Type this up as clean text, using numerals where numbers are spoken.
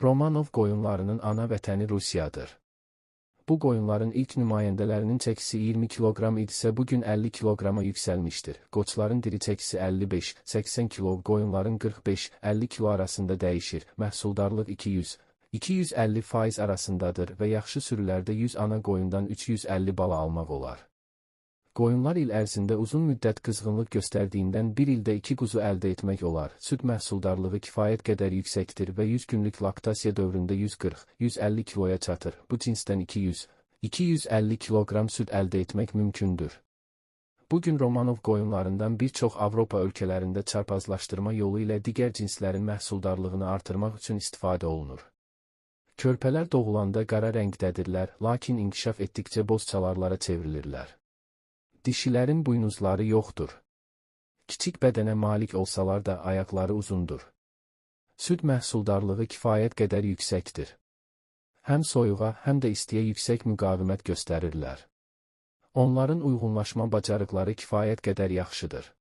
Romanov qoyunlarının ana vətəni Rusiyadır. Bu qoyunların ilk nümayəndələrinin çəkisi 20 kiloqram idisə bugün 50 kiloqrama yüksəlmişdir. Qoçların diri çəkisi 55-80 kilo, qoyunların 45-50 kilo arasında dəyişir. Məhsuldarlıq 200-250% arasındadır və yaxşı sürülərdə 100 ana qoyundan 350 bala almaq olar. Qoyunlar il ərzində uzun müddət qızğınlıq göstərdiyindən bir ildə 2 quzu əldə etmək olar. Süd məhsuldarlığı kifayət qədər yüksəkdir və 100 günlük laktasiya dövründə 140-150 kiloya çatır. Bu cinsdən 200-250 kiloqram süd əldə etmək mümkündür. Bugün Romanov qoyunlarından bir çox Avropa ölkələrində çarpazlaşdırma yolu ilə digər cinslərin məhsuldarlığını artırmaq üçün istifadə olunur. Körpələr doğulanda qara rəngdədirlər, lakin inkişaf etdikcə boz çalarlara çevrilirlər. Dişilərin buynuzları yoxdur. Kiçik bədənə malik olsalar da ayaqları uzundur. Süd məhsuldarlığı kifayət qədər yüksəkdir. Həm soyuğa, həm də istiyə yüksək müqavimət göstərirlər. Onların uyğunlaşma bacarıqları kifayət qədər yaxşıdır.